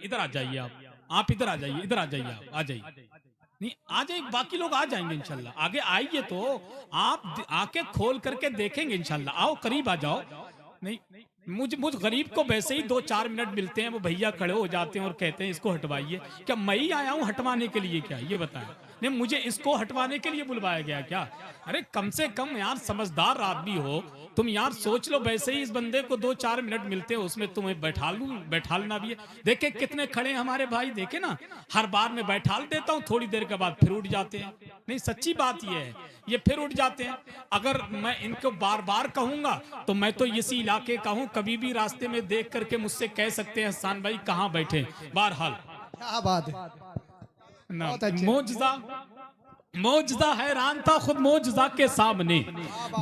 इधर आ जाइए आप इधर आ जाइए, इधर आ जाइए, आप आ जाइए, नहीं आ जाइए, बाकी लोग आ जाएंगे इंशाल्लाह। आगे आइए तो आप आके खोल करके देखेंगे इंशाल्लाह। आओ करीब आ जाओ। नहीं मुझ गरीब को वैसे ही 2-4 मिनट मिलते हैं, वो भैया खड़े हो जाते हैं और कहते हैं इसको हटवाइए। क्या मैं ही आया हूं हटवाने के लिए? क्या ये बताएं? नहीं मुझे इसको हटवाने के लिए बुलवाया गया क्या? अरे कम से कम यार समझदार आदमी हो तुम यार, सोच लो वैसे ही इस बंदे को 2-4 मिनट मिलते हैं, उसमें तुम्हें बैठालना भी है। देखे कितने खड़े हैं हमारे भाई, देखे ना, हर बार मैं बैठाल देता हूँ, थोड़ी देर के बाद फिर उठ जाते हैं। नहीं सच्ची बात ये है, ये फिर उठ जाते हैं। अगर मैं इनको बार बार कहूंगा तो मैं तो इसी इलाके का हूँ, कभी भी रास्ते में देख करके मुझसे कह सकते हैं हसन भाई कहाँ बैठे। बहरहाल क्या बात है, ना मौजदा हैरान था खुद मौजदा के सामने,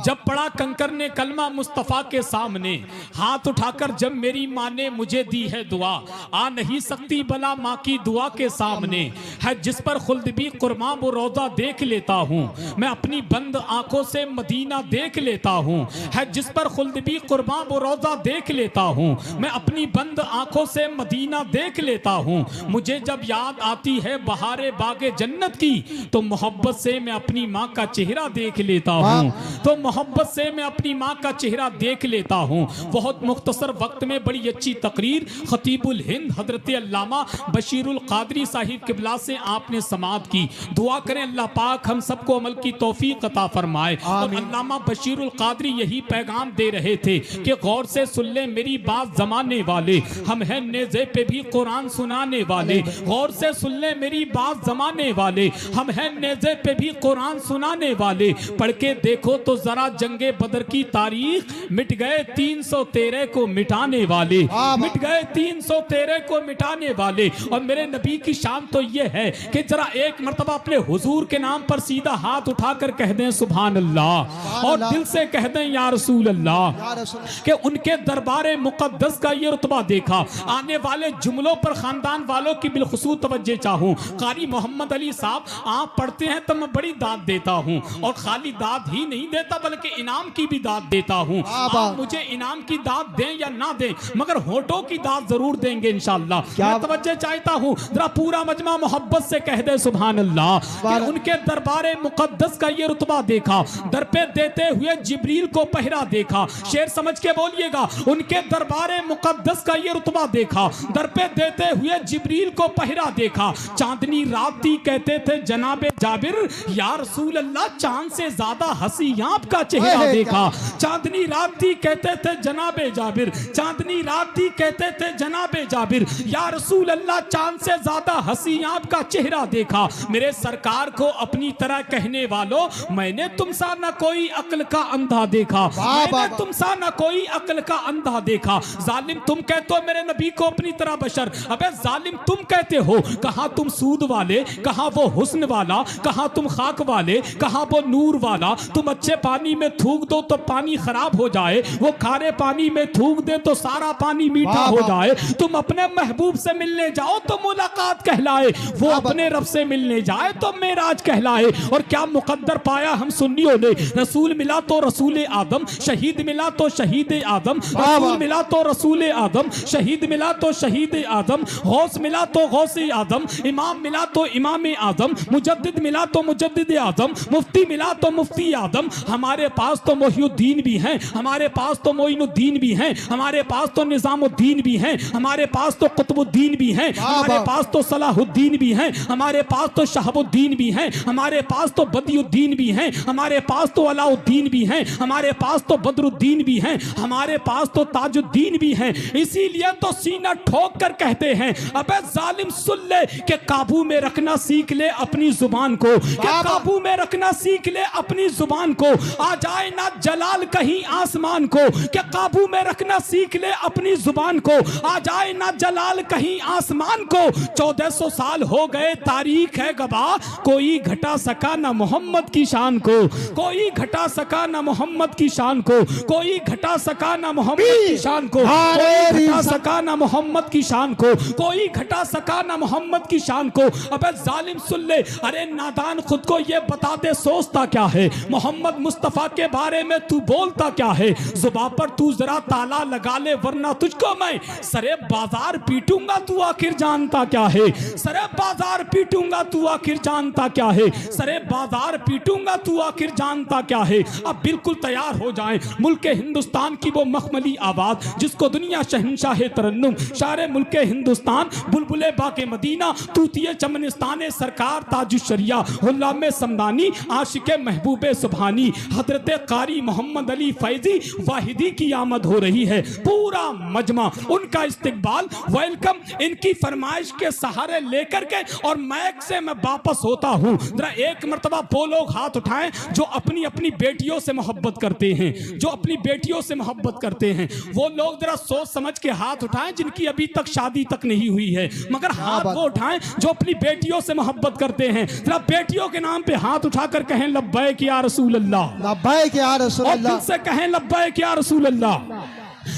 जब पड़ा कंकर ने कलमा मुस्तफा के सामने। हाथ उठाकर जब मेरी माँ ने मुझे दी है दुआ, आ नहीं सकती भला माँ की दुआ के सामने। है जिस पर खुल्द भी कुर्मा वो रोजा देख लेता हूँ, मैं अपनी बंद आंखों से मदीना देख लेता हूँ। है जिस पर खुल्द भी कुर्मा वो रोजा देख लेता हूँ, मैं अपनी बंद आंखों से मदीना देख लेता हूँ। मुझे जब याद आती है बहारे बागे जन्नत की, तो मोहब्बत से मैं अपनी माँ का चेहरा देख लेता हूँ, तो मोहब्बत से मैं अपनी माँ का चेहरा देख लेता हूँ। बहुत मुख्तसर वक्त में बड़ी अच्छी तकरीर खतीबुल हिंद हजरत अल्लामा बशीरुल कादरी साहिब किबला से आपने समाअत की। दुआ करें अल्लाह पाक हम सबको अमल की तौफीक अता फरमाए। और अल्लामा बशीरुल कादरी यही पैगाम दे रहे थे कि गौर से सुन ले मेरी बात जमाने वाले, हम हैं नेज़े पे भी कुरान सुनाने वाले। गौर से सुन ले मेरी बात जमाने वाले, हम हैं नेज़े पे भी कुरान सुनाने वाले। पढ़ के देखो तो जरा जंगे बदर की तारीख, मिट गए 313 को मिटाने वाले, मिट गए 313 को मिटाने वाले। और मेरे नबी की शान तो ये है कि जरा एक मर्तबा अपने हुजूर के नाम पर सीधा हाथ उठाकर कह दें सुभान अल्लाह, और दिल से कह दें या रसूल अल्लाह, कि उनके दरबारे मुकद्दस का ये रुतबा देखा। आने वाले जुमलों पर खानदान वालों की बिलखुसूस तवज्जो चाहूं। कारी मोहम्मद अली साहब आप पढ़ते हैं तो मैं बड़ी दाद देता हूं, और खाली दाद ही नहीं देता बल्कि इनाम की भी दाद देता हूं। आप मुझे इनाम की दाद दें या ना दें, मगर होठों की दाद जरूर देंगे इंशाअल्लाह। मैं तवज्जो चाहता हूं, जरा पूरा मजमा मोहब्बत से कह दे सुभान अल्लाह, कि उनके दरबारे मुकद्दस का ये रुतबा देखा। दर पे देते हुए जिब्रील को पहरा देखा। शेर समझ के बोलिएगा, उनके दरबारे मुकद्दस का ये रुतबा देखा। दर पे देते हुए जिब्रील को पहरा देखा। चांदनी रात थी कहते थे जनाबे जाबिर, या रसूल अल्लाह चांद से ज्यादा हंसी आपका चेहरा देखा। चांदनी रात थी कहते थे जनाबे जाबिर, चांदनी रात थी कहते थे जनाबे जाबिर, या रसूल अल्लाह चांद से ज्यादा हंसी आपका चेहरा देखा। मेरे सरकार को अपनी तरह कहने वालों, मैंने तुम सा ना कोई अक्ल का अंधा देखा, मैंने तुम सा ना कोई अक्ल का अंधा देखा। जालिम तुम कहते हो मेरे नबी को अपनी तरह बशर, अबे जालिम तुम कहते हो, कहां तुम सूद वाले, कहां वो हुस्न वाला, कहां तुम खाक वाले, कहां वो नूर वाला। तुम अच्छे पानी में थूक दो तो पानी खराब हो जाए, वो खारे पानी में थूक दे तो सारा पानी मीठा हो जाए। तुम अपने महबूब से मिलने जाओ तो मुलाकात कहलाए, वो अपने रब से मिलने जाए तो मेराज कहलाए। और क्या मुकद्दर पाया हम सुन्नियों ने, रसूल मिला तो रसूल आदम, शहीद मिला तो शहीद आदम, रसूल मिला तो रसूल आदम, शहीद मिला तो शहीद आदम, गौस मिला तो गौस आदम, इमाम मिला तो इमाम आदम, मुजद्दिद मिला तो मुजद्दिद आदम, मुफ्ती मिला तो मुफ्ती आदम। हमारे पास तो मोहिउद्दीन भी हैं, हमारे पास तो मोइनुद्दीन भी हैं, हमारे पास तो निजामुद्दीन भी हैं, हमारे पास तो कुतुबुद्दीन भी हैं, हमारे पास तो सलाहुद्दीन भी हैं, हमारे पास तो शहाबुद्दीन भी हैं, हमारे पास तो बदियुद्दीन भी हैं, हमारे पास तो अलाउद्दीन भी हैं, हमारे पास तो बदरुद्दीन भी हैं, हमारे पास तो ताजुद्दीन भी हैं। इसीलिए तो सीना ठोक कर कहते हैं, अबे जालिम सुन ले कि काबू में रखना सीख ले अपनी जुबान को, कि काबू में रखना सीख ले अपनी जुबान को। आ जाए ना जलाल कहीं आसमान को, कि काबू में रखना सीख ले अपनी जुबान को। आ जाए ना जलाल कहीं आसमान को। 1400 साल हो गए तारीख है गवाह, कोई घटा सका ना मोहम्मद की शान को, कोई घटा सका ना मोहम्मद की शान को, कोई घटा सका ना मोहम्मद की शान को, कोई घटा सका ना मोहम्मद की शान को, कोई घटा सका ना मोहम्मद की शान को। अबे जालिम सुन ले, अरे नादान इंसान खुद को ये बता दे सोचता क्या है, मोहम्मद मुस्तफ़ा के बारे में तू बोलता क्या है। जुबान पर तू जरा ताला लगा ले वरना तुझको मैं सरे बाजार पीटूंगा, तू आखिर जानता क्या है। सरे बाजार पीटूंगा, तू आखिर जानता क्या है। सरे बाजार पीटूंगा, तू आखिर जानता क्या है। अब बिल्कुल तैयार हो जाएं, मुल्क हिंदुस्तान की वो मखमली आवाज जिसको दुनिया शहंशाह तरन्नुम, शारे मुल्क हिंदुस्तान, बुलबुले बाके मदीना, तूतिए चमनिस्तान सरकार, ताजुशरिया, हुल्लामे समदानी, आशिके महबूबे सुबहानी, हजरत कारी मोहम्मद अली फैजी वाहिदी की आमद हो रही है। पूरा मजमा उनका इस्तकबाल, वेलकम इनकी फरमाइश के सहारे लेकर के और मैक से मैं वापस होता हूँ। जरा एक मर्तबा वो लोग हाथ उठाएं जो अपनी अपनी बेटियों से मोहब्बत करते हैं, जो अपनी बेटियों से मोहब्बत करते हैं। वो लोग जरा सोच समझ के हाथ उठाएं जिनकी अभी तक शादी तक नहीं हुई है, मगर हाथ वो उठाएं जो अपनी बेटियों से मोहब्बत करते हैं। जरा बेटियों के नाम पे हाथ उठाकर कहें लब्बैक या रसूल अल्लाह, लब्बैक या रसूल और अल्लाह। दिल से कहें लब्बैक या रसूल अल्लाह।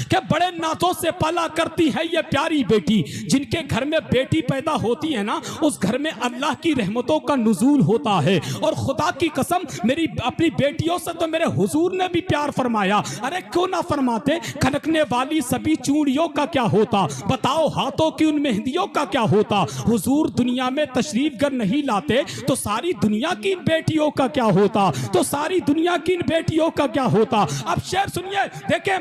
क्या बड़े नातों से पाला करती है ये प्यारी बेटी। जिनके घर में बेटी पैदा होती है ना, उस घर में अल्लाह की रहमतों का नुज़ूल होता है। और खुदा की कसम, मेरी अपनी बेटियों से तो मेरे हुजूर ने भी प्यार फरमाया। अरे क्यों ना फरमाते, खनकने वाली सभी चूड़ियों का क्या होता, बताओ हाथों की उन मेहंदियों का क्या होता। हुजूर दुनिया में तशरीफ गर नहीं लाते तो सारी दुनिया की इन बेटियों का क्या होता, तो सारी दुनिया की इन बेटियों का क्या होता। अब शेर सुनिए, देखे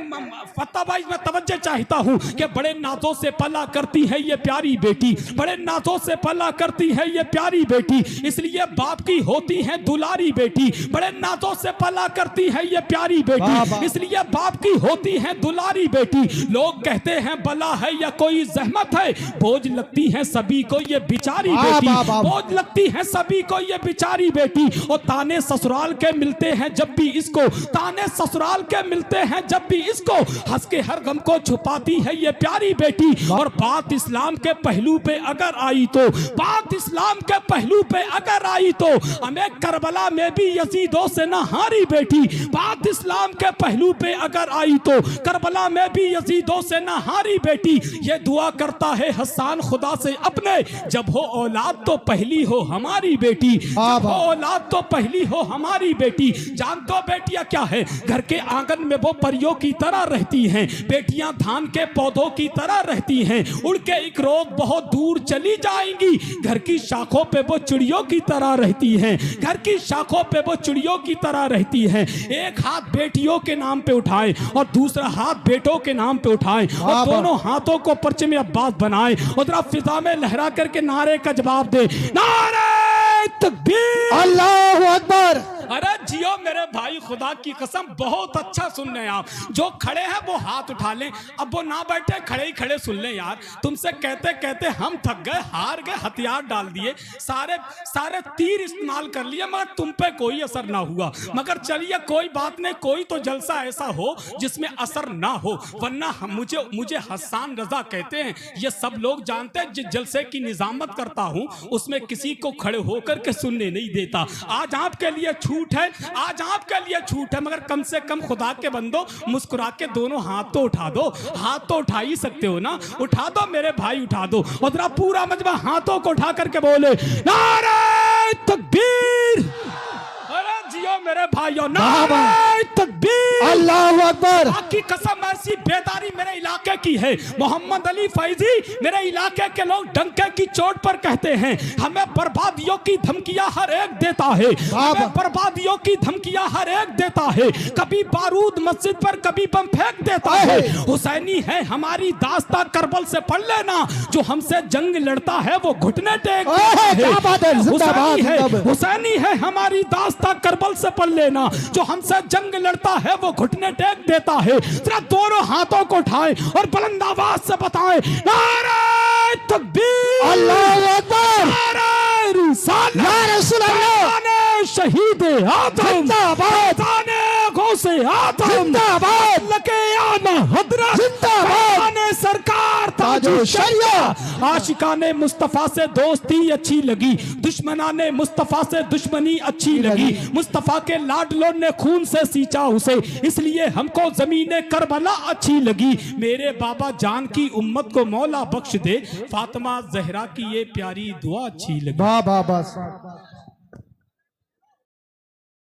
फतेह भाई, मैं तवज्जो चाहता हूं कि बड़े नाजों से पला करती है ये प्यारी बेटी, बड़े नाजों से पला करती है ये प्यारी बेटी, इसलिए बाप की होती है दुलारी बेटी। बड़े नाजों से पला करती है ये प्यारी बेटी, इसलिए बाप की होती है दुलारी बेटी। लोग कहते हैं बला है या कोई जहमत है, बोझ लगती है सभी को ये बिचारी बेटी, बोझ लगती है सभी को ये बिचारी बेटी। और ताने ससुराल के मिलते हैं जब भी इसको, ताने ससुराल के मिलते हैं जब भी इसको, हंस के हर गम को छुपाती है ये प्यारी बेटी। और बात इस्लाम के पहलू पे अगर आई तो, बात इस्लाम के पहलू पे अगर आई तो, हमें करबला में भी यजीदों से ना हारी बेटी। बात इस्लाम के पहलू पे अगर आई तो, करबला में भी यजीदों से ना हारी बेटी। ये दुआ करता है हसन खुदा से अपने, जब हो औलाद तो पहली हो हमारी बेटी, जब हो औलाद तो पहली हो हमारी बेटी। जान दो बेटियां क्या है, घर के आंगन में वो परियों की तरह रहती हैं, बेटियां धान के पौधों की तरह रहती हैं, उड़ के एक रोज बहुत दूर चली जाएंगी। घर की शाखों पे वो चिड़ियों की तरह रहती हैं, घर की शाखों पे वो चिड़ियों की तरह रहती हैं। एक हाथ बेटियों के नाम पे उठाएं और दूसरा हाथ बेटों के नाम पे उठाएं और दोनों हाथों को परचम अब्बास बनाएं और जरा फिजा में लहरा करके नारे का जवाब दे, नारे तकबीर, अल्लाहु अकबर। अरे जियो मेरे भाई, खुदा की कसम बहुत अच्छा सुन रहे हैं आप। जो खड़े हैं वो हाथ उठा लें, अब वो ना बैठे खड़े ही खड़े सुन लें यार। तुमसे कहते कहते हम थक गए, हार गए, हथियार डाल दिए, सारे तीर इस्तेमाल कर लिए, मगर तुम पे कोई असर ना हुआ। मगर चलिए कोई बात नहीं, कोई तो जलसा ऐसा हो जिसमें असर ना हो, वरना मुझे हसन रजा कहते हैं। ये सब लोग जानते हैं, जिस जलसे की निजामत करता हूं उसमें किसी को खड़े होकर के सुनने नहीं देता। आज आपके लिए छूट है, आज आपके लिए छूट है, मगर कम से कम खुदा के बंदो मुस्कुरा के दोनों हाथ तो उठा दो। हाथ तो उठा ही सकते हो ना, उठा दो मेरे भाई, उठा दो। और जरा पूरा मजमा हाथों को उठा करके बोले, नारे तकबीर। अरे जियो मेरे भाइयों, नारे तकबीर, अल्लाहु अकबर। की कसम ऐसी बेदारी मेरे इलाके की है। मोहम्मद अली फैजी मेरे इलाके के लोग डंके की चोट पर कहते हैं, हमें बर्बादियों की धमकियां हर एक देता है, हमें बर्बादियों की धमकियां हर एक देता है। कभी बारूद मस्जिद पर, कभी बम फेंक देता है। हुसैनी है हमारी दास्तां करबल से पढ़ लेना, जो हमसे जंग लड़ता है वो घुटने टेक देता है। हुसैनी है हमारी दास्तां करबल से पढ़ लेना, जो हमसे जंग लड़ता है वो घुटने टेक देता है। जरा दोनों हाथों को उठाएं और बुलंद आवाज से बताएं, नारे तकबीर, अल्लाहु अकबर, नारे रिसालत, नारे रसूल अल्लाह, नारे शहीद आदम, जिंदाबाद, नारे गौसे आदम, जिंदाबाद, लके आना हजरत, जिंदाबाद, सरकार ताजुशरिया। आशिकाने मुस्तफा से दोस्ती अच्छी लगी, दुश्मनाने मुस्तफा से दुश्मनी अच्छी लगी। मुस्तफा के लाडलों ने खून से सींचा उसे, इसलिए हमको ज़मीने करबला अच्छी लगी। मेरे बाबा जान की उम्मत को मौला बख्श दे, फातिमा जहरा की ये प्यारी दुआ अच्छी लगी। वाह वाह वाह।